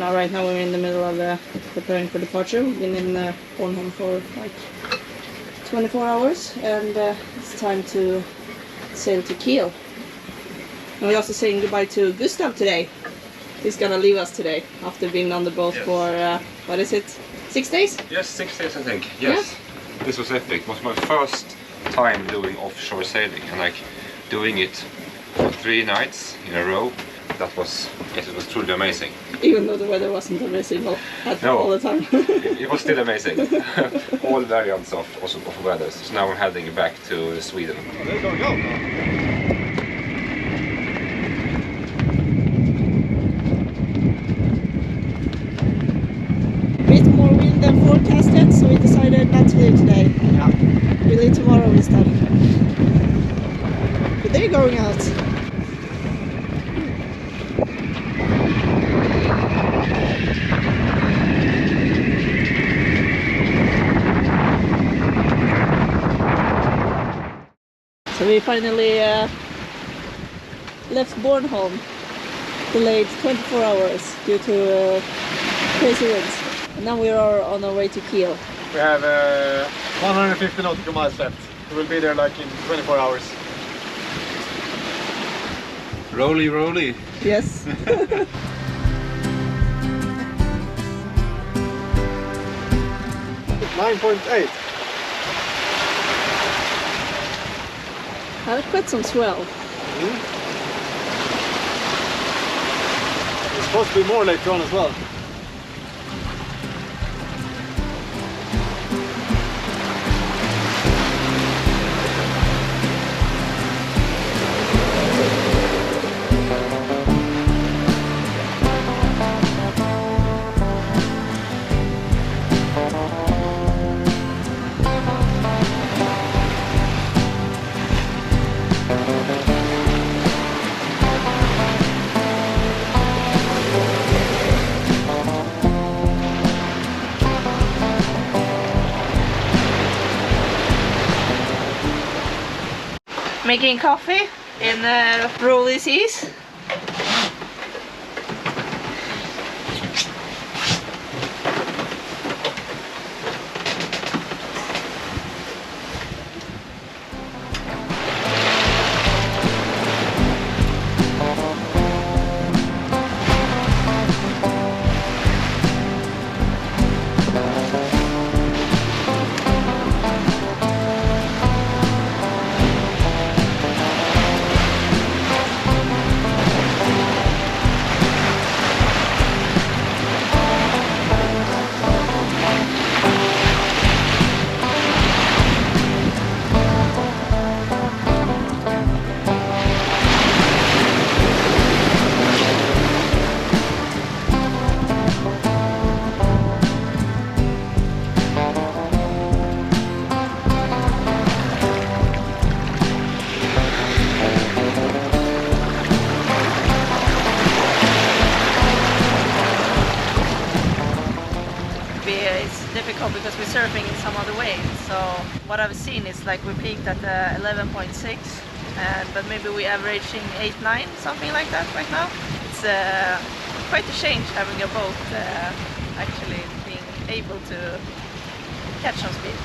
now. Right now we're in the middle of preparing for departure. We've been in Bornholm for like 24 hours, and it's time to sail to Kiel. And we're also saying goodbye to Gustav today. He's gonna leave us today after being on the boat for what is it? 6 days? Yes, 6 days I think. Yes. Yeah. This was epic. It was my first time doing offshore sailing, and like doing it for 3 nights in a row. That was, yes, it was truly amazing. Even though the weather wasn't amazing all the time. It was still amazing. All variants of weather. So now we're heading back to Sweden. There you go. Bit more wind than forecasted, so we decided not to leave today. Yeah. We leave tomorrow instead. But they're going out. So we finally left Bornholm, delayed 24 hours due to crazy winds. And now we are on our way to Kiel. We have 150 nautical miles left. We will be there like in 24 hours. Rolly, rolly. Yes. 9.8. Had quite some swell. It's supposed to be more later on as well. Making coffee in rolly seas. Difficult because we're surfing in some other way. So what I've seen is like we peaked at 11.6, but maybe we're averaging 8-9, something like that right now. It's quite a change having a boat actually being able to catch some speed.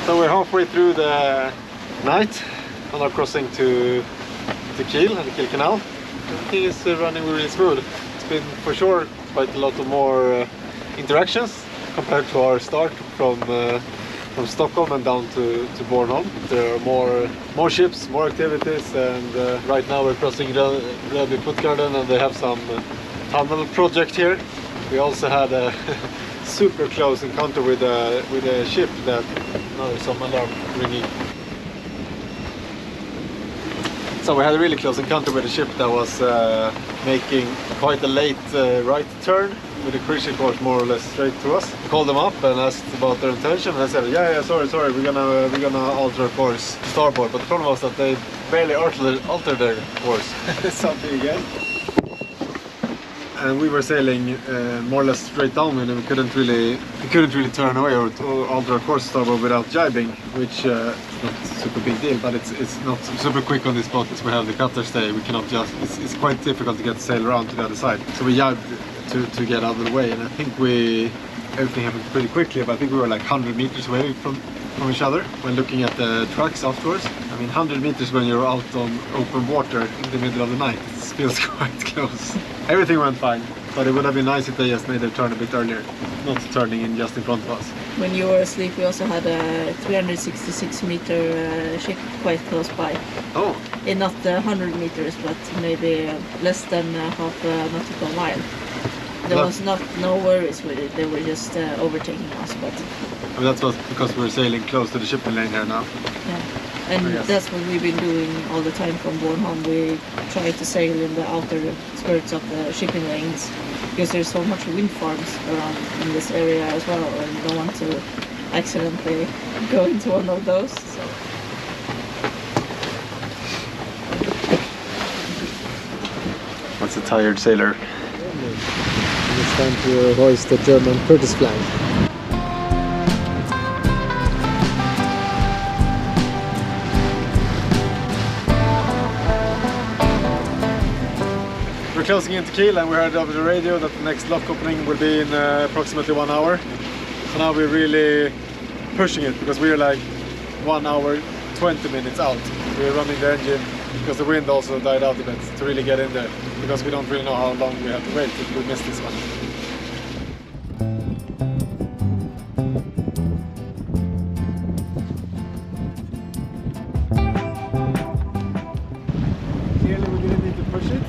So we're halfway through the night on our crossing to Kiel and the Kiel Canal. Everything is running really smooth. It's been for sure quite a lot of more interactions compared to our start from Stockholm and down to Bornholm. There are more ships, more activities, and right now we're crossing Puttgarden and they have some tunnel project here. We also had a super close encounter with a ship that now there's some alarm ringing. So we had a really close encounter with a ship that was making quite a late right turn with the cruise course more or less straight to us. Called them up and asked about their intention, and I said, yeah, sorry, we're gonna alter our course to starboard. But the problem was that they barely altered their course. Something again. And we were sailing more or less straight downwind, and we couldn't really turn away or alter our course to starboard without jibing, which is not a super big deal, but it's not super quick on this boat as we have the cutter stay. We cannot just, it's quite difficult to get the sail around to the other side. So we jibed to get out of the way, and I think everything happened pretty quickly, but I think we were like 100 meters away from each other when looking at the trucks afterwards. I mean, 100 meters when you're out on open water in the middle of the night, it feels quite close. Everything went fine, but it would have been nice if they just made their turn a bit earlier, not turning in just in front of us. When you were asleep, we also had a 366-meter ship quite close by. Oh. Not 100 meters, but maybe less than half a nautical mile. There was no worries with it. They were just overtaking us, but that's because we're sailing close to the shipping lane here now. Yeah, and that's what we've been doing all the time from Bornholm. We try to sail in the outer skirts of the shipping lanes because there's so much wind farms around in this area as well, and you don't want to accidentally go into one of those. So. What's a tired sailor? It's time to hoist the German Curtis flag. We're closing into Kiel, and we heard over the radio that the next lock opening will be in approximately 1 hour. So now we're really pushing it because we're like 1 hour 20 minutes out. We're running the engine because the wind also died out a bit to really get in there, because we don't really know how long we have to wait if we miss this one. Clearly we didn't need to push it.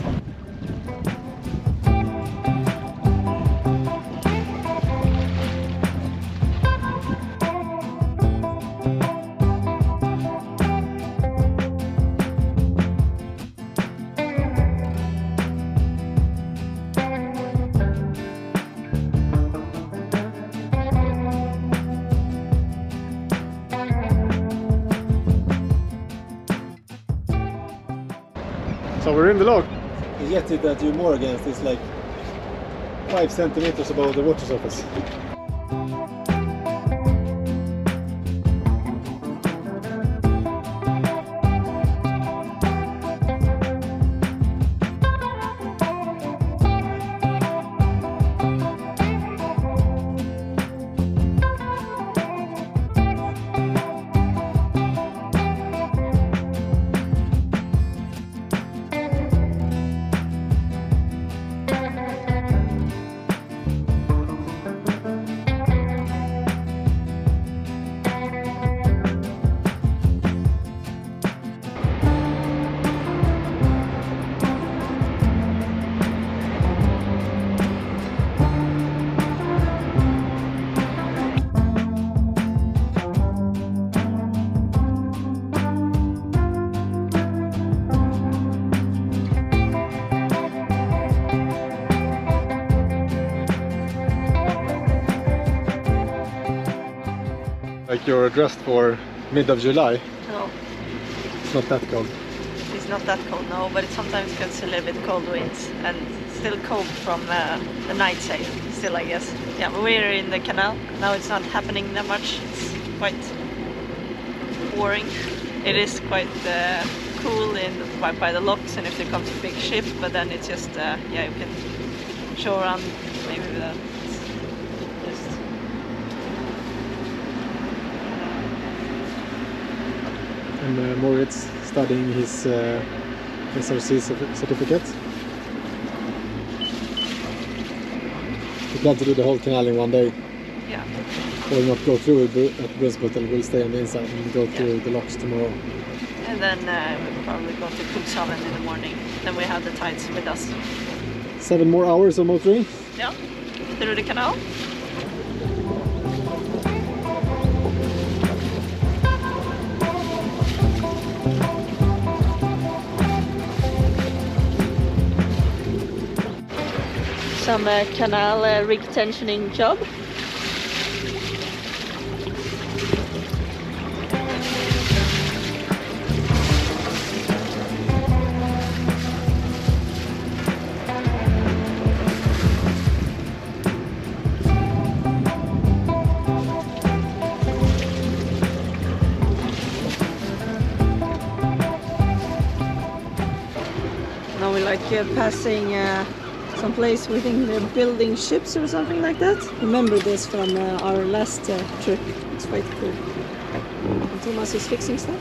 So we're in the log. The jetty that you moor against is like 5 centimeters above the water surface. Like you're dressed for mid of July. No, It's not that cold. it's not that cold, no, but it sometimes gets a little bit cold winds and still cold from the night sail, still I guess. Yeah, but we're in the canal. Now it's not happening that much. It's quite boring. It is quite cool by the locks and if there comes a big ship, but then it's just, yeah, you can show around maybe with that. And Moritz studying his SRC certificate. We plan to do the whole canal in one day. Yeah. We'll not go through it at Brisbane, and we'll stay on the inside and go through the locks tomorrow. And then we'll probably go to Cuxhaven in the morning. Then we have the tides with us. 7 more hours of motoring. Yeah, through the canal. some canal rig tensioning job. Now we're like passing some place we think they're building ships or something like that. Remember this from our last trip. It's quite cool. And Thomas is fixing stuff.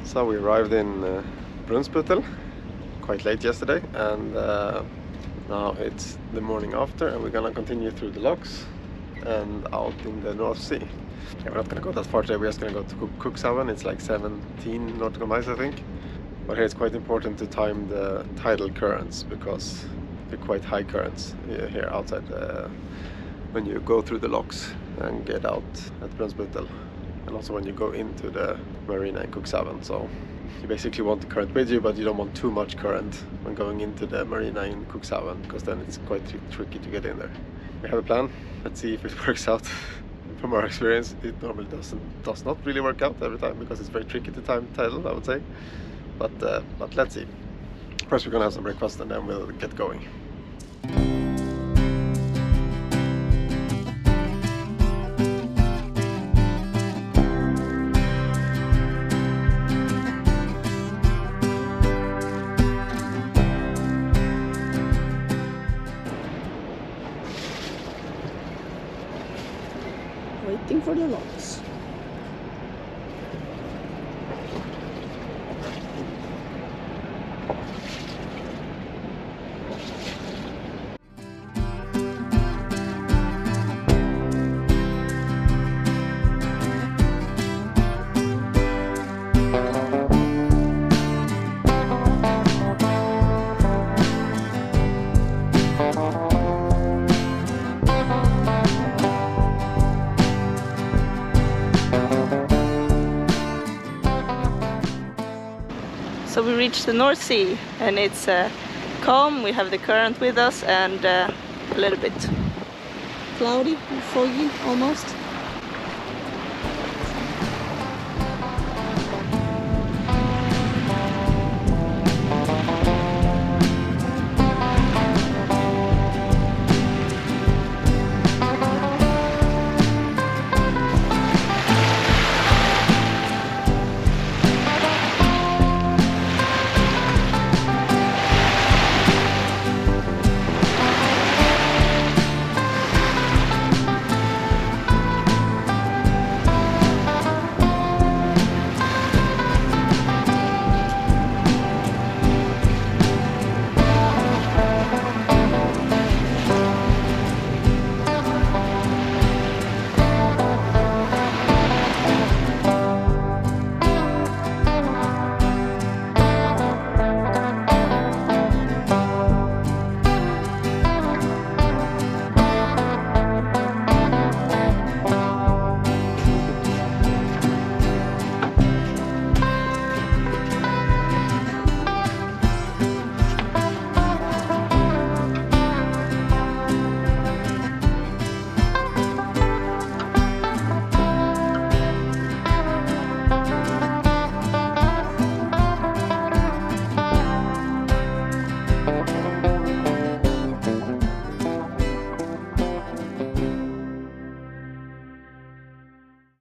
So we arrived in Brunsbüttel quite late yesterday, and now it's the morning after, and we're gonna continue through the locks and out in the North Sea. Yeah, we're not gonna go that far today, we're just gonna go to Cuxhaven. It's like 17 nautical miles, I think. But here it's quite important to time the tidal currents, because they're quite high currents here outside when you go through the locks and get out at Brunsbüttel. And also when you go into the marina in Cuxhaven. So you basically want the current with you, but you don't want too much current when going into the marina in Cuxhaven, because then it's quite tricky to get in there. We have a plan. Let's see if it works out. From our experience, it normally does not really work out every time, because it's very tricky to time tidal, I would say. But let's see. First we're gonna have some breakfast and then we'll get going. Waiting for the locks. So we reached the North Sea, and it's calm. We have the current with us, and a little bit cloudy, foggy almost.